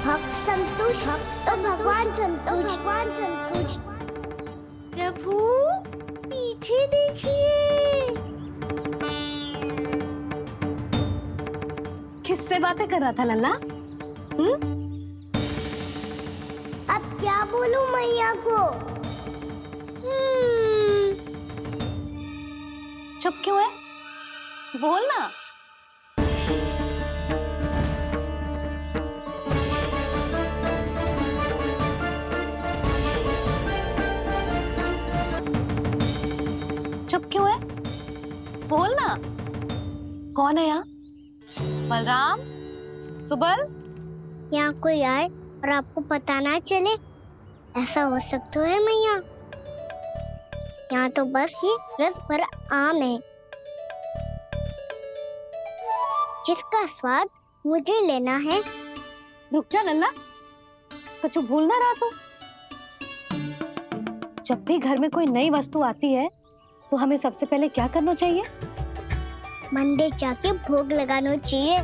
भक्त संतुष्ट तो भगवान संतुष्ट। प्रभु पीछे देखिए। किससे बातें कर रहा था लल्ला? अब क्या बोलूं मैया को? चुप क्यों है? बोल ना। चुप क्यों है? बोल ना। कौन है यहाँ? बलराम, सुबल? यहाँ कोई आए और आपको पता ना चले, ऐसा हो सकता है मैया? यहाँ तो बस ये रस भरा आम है जिसका स्वाद मुझे लेना है। रुक जा लल्ला, कुछ भूल ना रहा तू। जब भी घर में कोई नई वस्तु आती है तो हमें सबसे पहले क्या करना चाहिए? मंदिर जाके भोग लगाना चाहिए।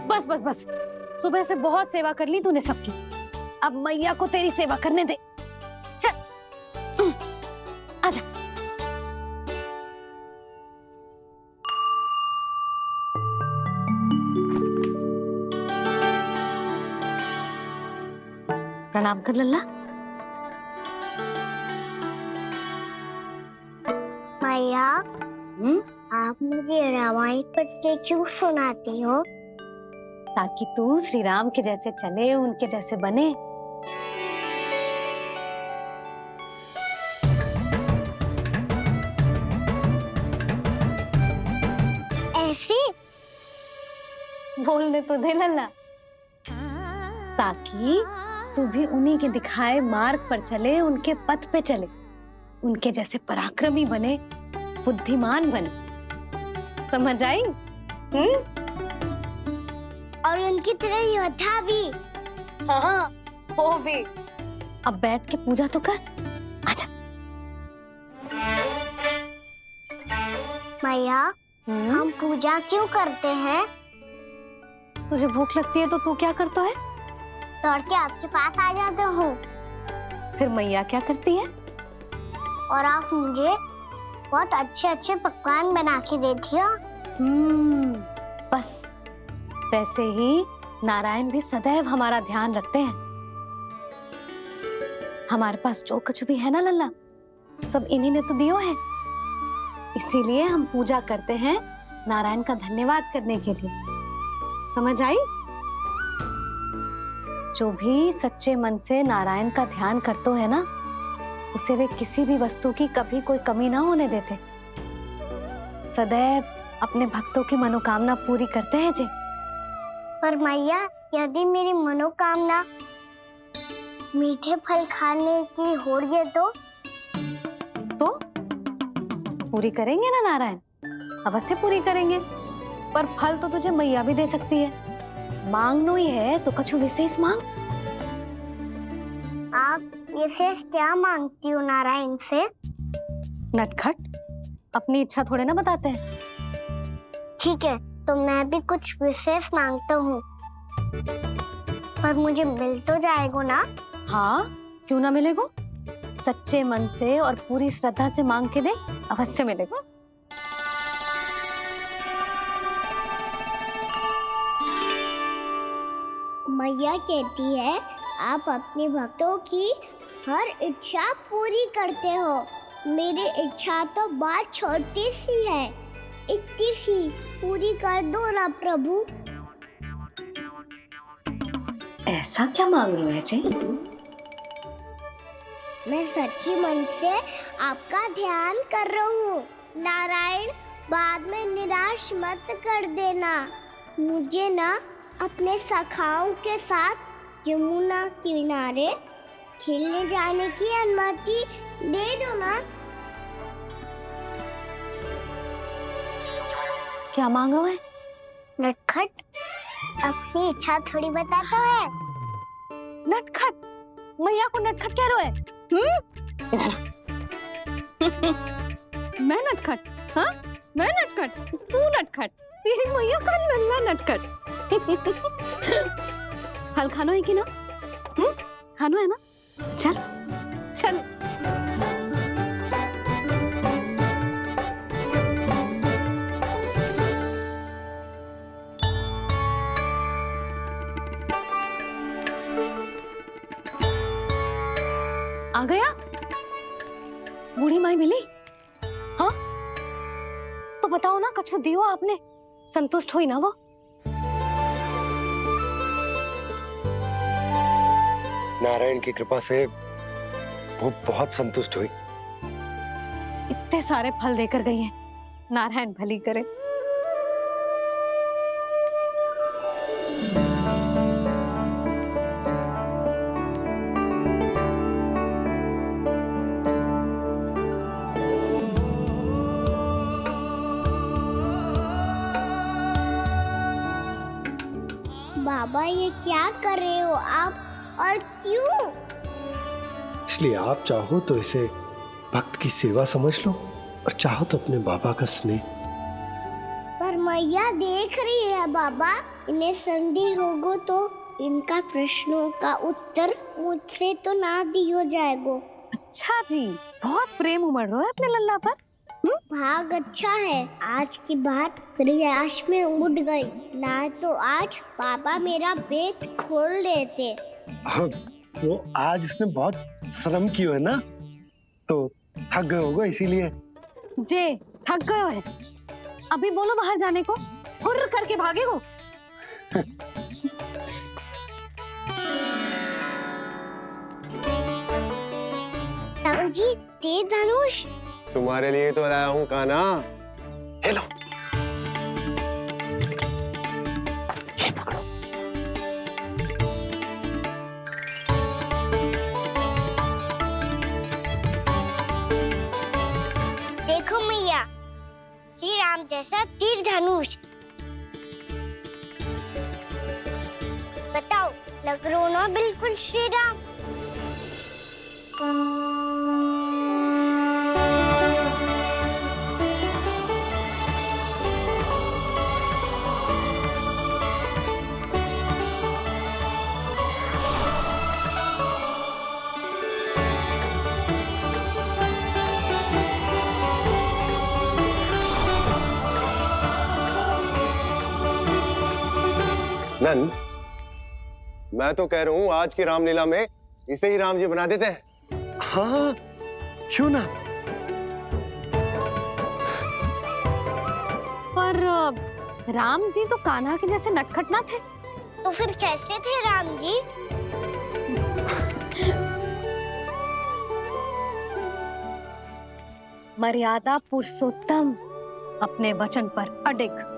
बस बस बस, सुबह से बहुत सेवा कर ली तूने सबकी, अब मैया को तेरी सेवा करने दे। चल आजा। प्रणाम कर लल्ला। मैया, आप मुझे रामायण पढ़ के क्यों सुनाती हो? ताकि तू श्री राम के जैसे चले, उनके जैसे बने। ऐसे बोलने तो दे लल्ला, ताकि तू भी उन्हीं के दिखाए मार्ग पर चले, उनके पथ पे चले, उनके जैसे पराक्रमी बने, बुद्धिमान बने। समझ आई? और उनकी तरह योद्धा भी। हाँ, वो भी। अब बैठ के पूजा तो कर। आजा। मैया, हम पूजा क्यों करते हैं? तुझे भूख लगती है तो तू क्या करता है? दौड़ के आपके पास आ जाता हूँ। फिर मैया क्या करती है? और आप मुझे बहुत अच्छे अच्छे पकवान बना के देती हो। बस वैसे ही नारायण भी सदैव हमारा ध्यान रखते हैं। हमारे पास जो कुछ भी है ना लल्ला, सब इन्हीं ने तो दियो है। इसीलिए हम पूजा करते हैं नारायण का धन्यवाद करने के लिए। समझ आई? जो भी सच्चे मन से नारायण का ध्यान करते है ना, उसे वे किसी भी वस्तु की कभी कोई कमी ना होने देते। सदैव अपने भक्तों की मनोकामना पूरी करते हैं जी। पर मैया, यदि मेरी मनोकामना मीठे फल खाने की हो रही तो पूरी करेंगे ना नारायण, अवश्य पूरी करेंगे। पर फल तो तुझे मैया भी दे सकती है। मांगनो ही है तो कुछ विशेष मांग। आप विशेष क्या मांगती हो नारायण से? नटखट, अपनी इच्छा थोड़े ना बताते हैं। ठीक है, तो मैं भी कुछ विशेष मांगता हूँ, पर मुझे मिल तो जाएगा ना? हाँ, क्यों ना मिलेगा। सच्चे मन से और पूरी श्रद्धा से मांग के दे, अवश्य मिलेगा। मैया कहती है आप अपने भक्तों की हर इच्छा पूरी करते हो। मेरी इच्छा तो बहुत छोटी सी है, इतनी सी पूरी कर दो ना प्रभु। ऐसा क्या मांग रही है जी? मैं सच्ची मन से आपका ध्यान कर रहा हूँ। नारायण, बाद में निराश मत कर देना। मुझे ना अपने सखाओं के साथ यमुना किनारे खेलने जाने की अनुमति दे दो ना। क्या मांग रहा है? नटखट, अपनी इच्छा थोड़ी बताता है। नटखट? मैया को नटखट कह रहे है? मैं नटखट? हाँ, मैं नटखट? तू नटखट? तेरी मैया का नल्ला नटखट। फल खानो है कि ना? खानो है ना? चल चल। आ गया? बूढ़ी माई मिली? हाँ तो बताओ ना, कछु दियो आपने, संतुष्ट हुई ना वो? नारायण की कृपा से वो बहुत संतुष्ट हुई। इतने सारे फल देकर गई हैं, नारायण भली करे। बाबा ये क्या कर रहे हो आप, और क्यों? इसलिए आप चाहो तो इसे भक्त की सेवा समझ लो, और चाहो तो अपने बाबा का स्नेह। पर मैया देख रही है बाबा, इन्हें संदेह होगो तो इनका प्रश्नों का उत्तर मुझसे तो ना दियो जाएगो। अच्छा जी, बहुत प्रेम उमड़ रहा है अपने लल्ला पर। भाग अच्छा है, आज की बात प्रयास में उड़ गई, ना तो आज पापा मेरा पेट खोल देते। वो आज उसने बहुत श्रम किया है ना, तो थक गए होगा इसीलिए। जे थक गयो है, अभी बोलो बाहर जाने को, हुर्र करके भागेगो। जी तेज धनुष तुम्हारे लिए तो लाया हूँ कान्हा। ले लो, ये पकड़ो। देखो मैया, श्री राम जैसा तीर धनुष। बताओ लग रहा ना बिल्कुल श्री राम। नंद, मैं तो कह रहा हूँ आज की रामलीला में इसे ही राम जी बना देते हैं। हाँ क्यों ना। पर राम जी तो कान्हा के जैसे नटखट ना थे। तो फिर कैसे थे राम जी? मर्यादा पुरुषोत्तम, अपने वचन पर अडिग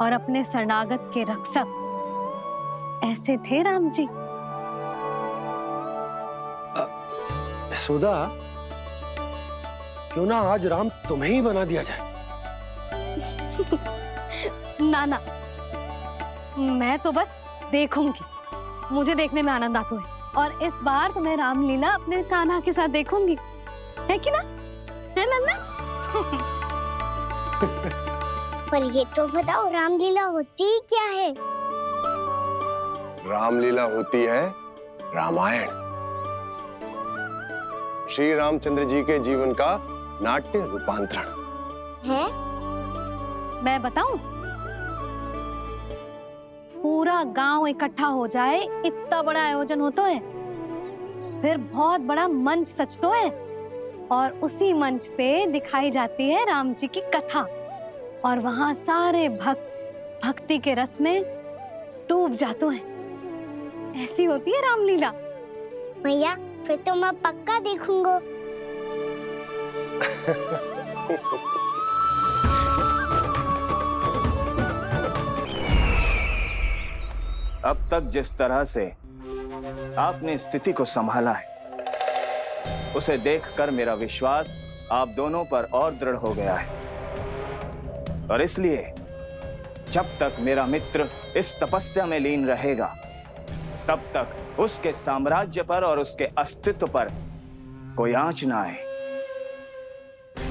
और अपने शरणागत के रक्षक, ऐसे थे राम जी। यशोदा, क्यों ना आज राम तुम्हें ही बना दिया जाए। ना ना, मैं तो बस देखूंगी, मुझे देखने में आनंद आता है, और इस बार तो मैं रामलीला अपने कान्हा के साथ देखूंगी, है कि ना? है लल्ला? पर ये तो बताओ रामलीला होती क्या है? रामलीला होती है रामायण, श्री रामचंद्र जी के जीवन का नाट्य रूपांतरण है। मैं बताऊं? पूरा गांव इकट्ठा हो जाए, इतना बड़ा आयोजन होता है, फिर बहुत बड़ा मंच सजतो है, और उसी मंच पे दिखाई जाती है राम जी की कथा, और वहां सारे भक्त भक्ति के रस में डूब जाते हैं। ऐसी होती है रामलीला। भैया फिर तो मैं पक्का देखूंगा। अब तक जिस तरह से आपने स्थिति को संभाला है, उसे देखकर मेरा विश्वास आप दोनों पर और दृढ़ हो गया है, और इसलिए जब तक मेरा मित्र इस तपस्या में लीन रहेगा, तब तक उसके साम्राज्य पर और उसके अस्तित्व पर कोई आंच ना आए।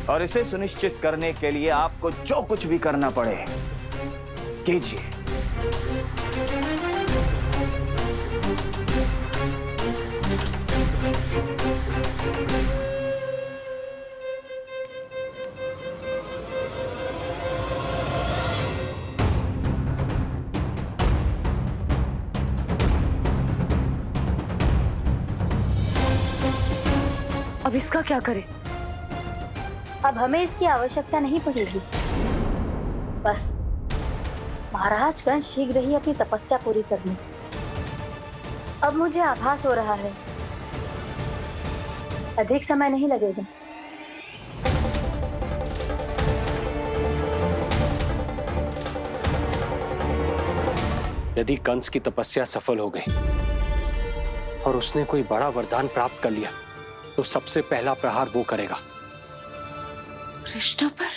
और इसे सुनिश्चित करने के लिए आपको जो कुछ भी करना पड़े कीजिए। अब इसका क्या करें? अब हमें इसकी आवश्यकता नहीं पड़ेगी। बस महाराज कंस शीघ्र ही अपनी तपस्या पूरी कर लें। अब मुझे आभास हो रहा है अधिक समय नहीं लगेगा। यदि कंस की तपस्या सफल हो गई और उसने कोई बड़ा वरदान प्राप्त कर लिया तो सबसे पहला प्रहार वो करेगा। कृष्ण पर,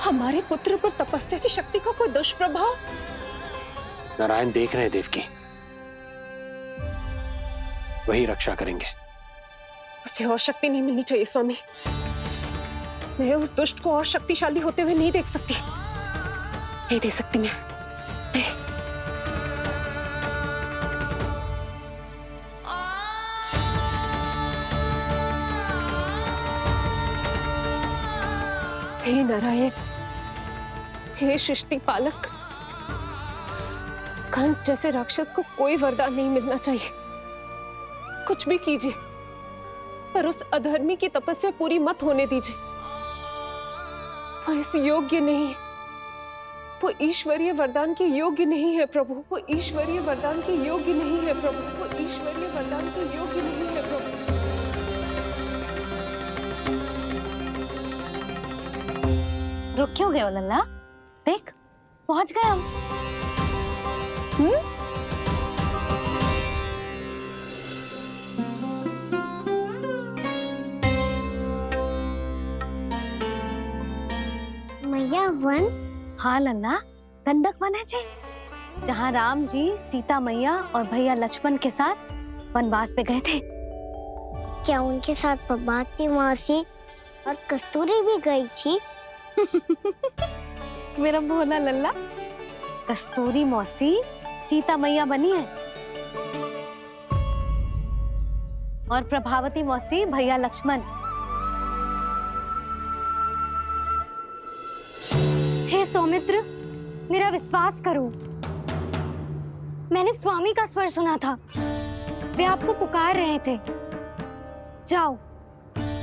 हमारे पुत्र पर तपस्या की शक्ति का कोई दुष्प्रभाव? नारायण देख रहे हैं देवकी, वही रक्षा करेंगे। उसे और शक्ति नहीं मिलनी चाहिए स्वामी। मैं उस दुष्ट को और शक्तिशाली होते हुए नहीं देख सकती, नहीं दे सकती मैं। हे नारायण, हे सृष्टि पालक, कंस जैसे राक्षस को कोई वरदान नहीं मिलना चाहिए। कुछ भी कीजिए पर उस अधर्मी की तपस्या पूरी मत होने दीजिए। वो इस योग्य नहीं है, वो ईश्वरीय वरदान के योग्य नहीं है प्रभु। वो ईश्वरीय वरदान के योग्य नहीं है प्रभु। वो ईश्वरीय वरदान के योग्य नहीं है प्रभु। रुक क्यों गए हो लल्ला? देख, पहुंच गए हम। मैया वन? हाँ लल्ला, गंडक वन है जी, जहाँ राम जी सीता मैया और भैया लक्ष्मण के साथ वनवास पे गए थे। क्या उनके साथ पद्मावती मौसी और कस्तूरी भी गई थी? मेरा भोला लल्ला, कस्तूरी मौसी सीता मैया बनी है और प्रभावती मौसी भैया लक्ष्मण। हे सौमित्र, मेरा विश्वास करो, मैंने स्वामी का स्वर सुना था। वे आपको पुकार रहे थे। जाओ,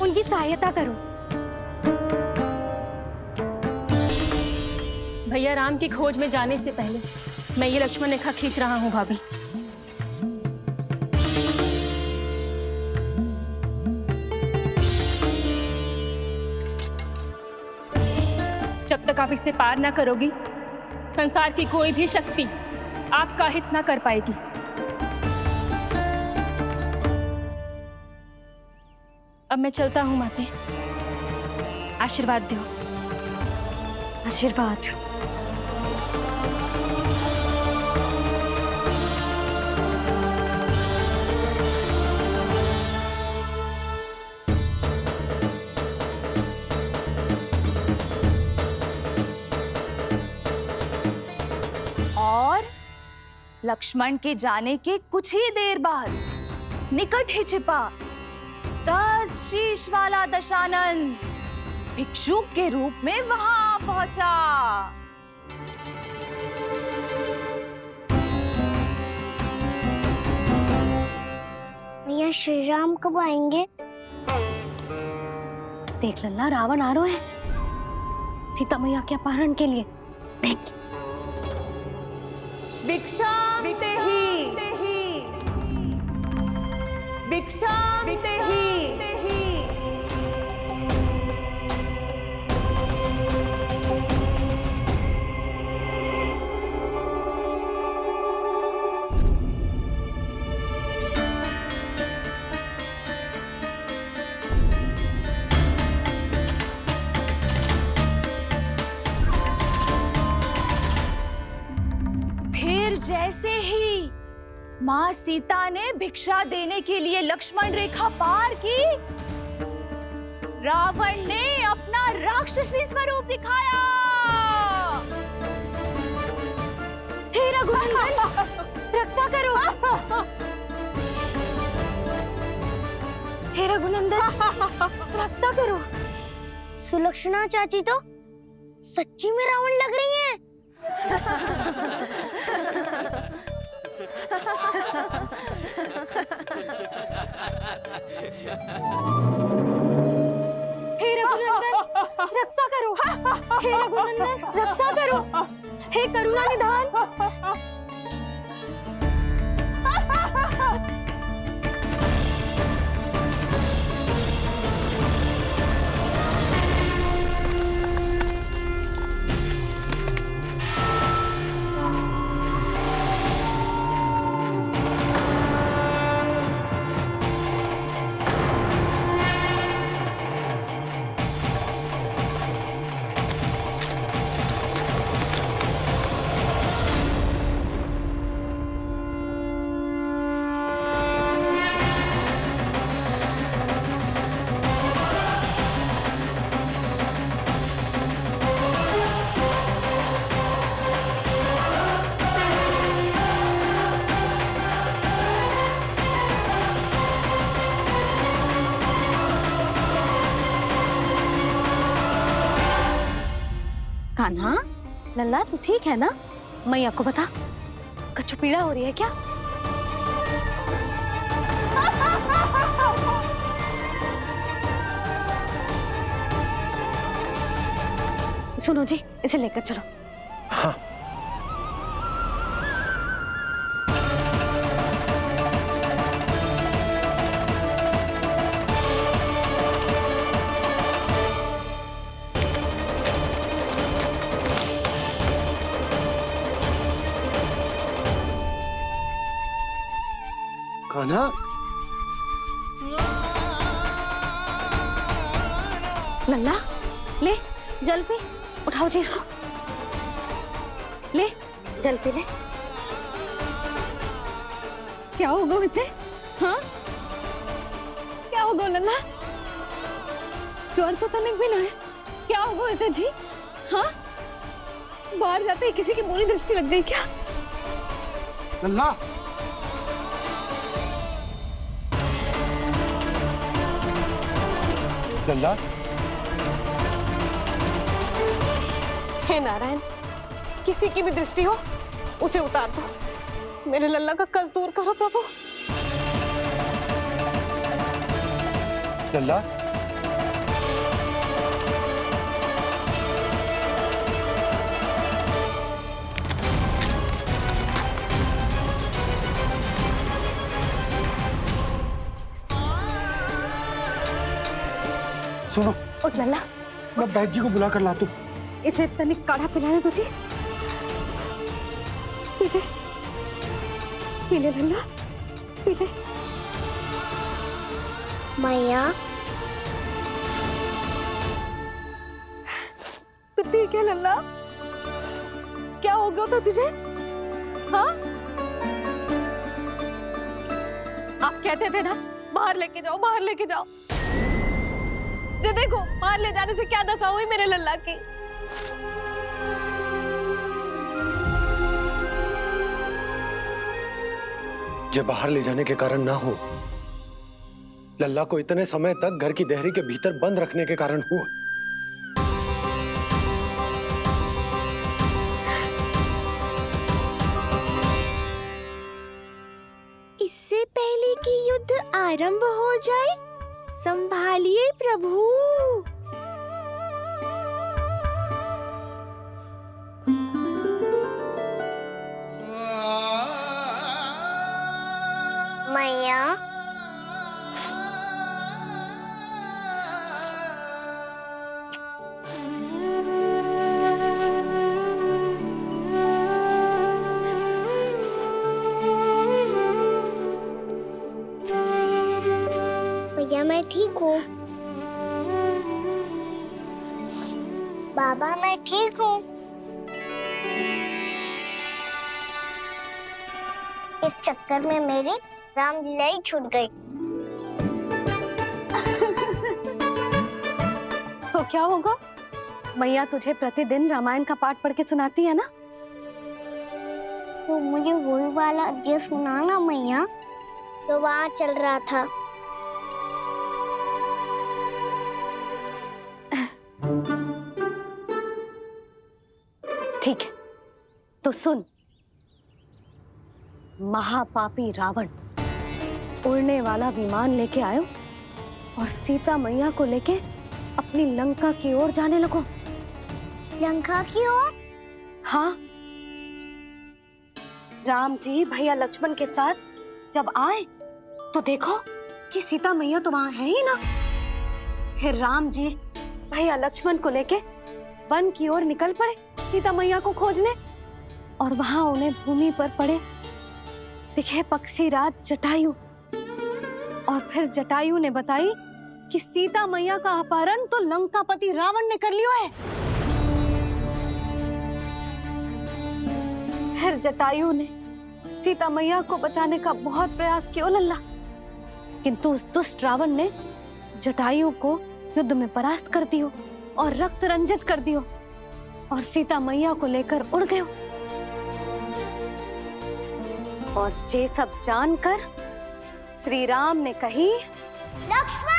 उनकी सहायता करो। भैया राम की खोज में जाने से पहले मैं ये लक्ष्मण रेखा खींच रहा हूँ भाभी। जब तक आप इसे पार ना करोगी, संसार की कोई भी शक्ति आपका हित ना कर पाएगी। अब मैं चलता हूँ माते, आशीर्वाद दो। आशीर्वाद। और लक्ष्मण के जाने के कुछ ही देर बाद निकट ही छिपा 10 शीश वाला दशानन भिक्षुक के रूप में वहां पहुंचा। भैया श्री राम कब आएंगे? देख लल्ला, रावण आ रहा है सीता मैया के अपहरण के लिए। देख, भिक्षा ते ही, भिक्षा ते ही। जैसे ही मां सीता ने भिक्षा देने के लिए लक्ष्मण रेखा पार की, रावण ने अपना राक्षसी स्वरूप दिखाया। रक्षा करो। हे रघुनंदन, रक्षा करो। सुलक्षणा चाची तो सच्ची में रावण लग रही हैं। हे रघुनंदन, रक्षा करो। हे रघुनंदन, रक्षा करो। हे करुणा निधान। कान्हा, लल्ला तू ठीक है ना? मैया को बता, कछु पीड़ा हो रही है क्या? सुनो जी, इसे लेकर चलो। हाँ। कान्हा, लल्ला ले जल पी, उठाओ जी इसको, ले जल पी ले। क्या होगा इसे? हाँ क्या होगा लल्ला? ज्वर तो तनिक भी ना है, क्या होगा इसे जी? हाँ बाहर जाते ही किसी की बुरी दृष्टि लग गई क्या? लल्ला, लल्ला, हे नारायण, किसी की भी दृष्टि हो उसे उतार दो। मेरे लल्ला का कष्ट दूर करो प्रभु। लल्ला, सुनो, उठ लल्ला, मैं बैद जी को बुला कर लाता हूँ। इसे तनिक काढ़ा पिलाने दो जी। पी ले, पी ले लल्ला, पी ले। मैया तो ठीक है लल्ला, क्या हो गया था तुझे? हाँ आप कहते थे ना बाहर लेके जाओ, बाहर लेके जाओ। ये देखो बाहर ले जाने से क्या दशा हुई मेरे लल्ला की। ये बाहर ले जाने के कारण ना हो, लल्ला को इतने समय तक घर की देहरी के भीतर बंद रखने के कारण हुआ। इससे पहले कि युद्ध आरंभ हो जाए, संभालिए प्रभु। मैया भैया मैं ठीक हूँ। बाबा मैं ठीक हूँ। इस चक्कर में मेरी रामलीला ही छूट गई। तो क्या होगा? मैया तुझे प्रतिदिन रामायण का पाठ पढ़ के सुनाती है ना? तो मुझे वही वाला जो सुना ना मैया, तो वहाँ चल रहा था। ठीक है, तो सुन। महापापी रावण उड़ने वाला विमान लेके आयो और सीता मैया को लेके अपनी लंका की ओर जाने लगो। लंका की ओर? हाँ, राम जी भैया लक्ष्मण के साथ जब आए तो देखो कि सीता मैया तो वहां है ही ना। फिर राम जी भैया लक्ष्मण को लेके वन की ओर निकल पड़े सीता मैया को खोजने, और वहां उन्हें भूमि पर पड़े दिखे पक्षी राज जटायु। और फिर जटायु ने बताई कि सीता मैया का अपहरण तो लंकापति रावण ने कर लियो है। फिर जटायु ने सीता मैया को बचाने का बहुत प्रयास किया लल्ला, किंतु उस दुष्ट रावण ने जटायु को युद्ध में परास्त कर दियो और रक्त रंजित कर दियो और सीता मैया को लेकर उड़ गयो। और ये सब जानकर श्री राम ने कही, लक्ष्मण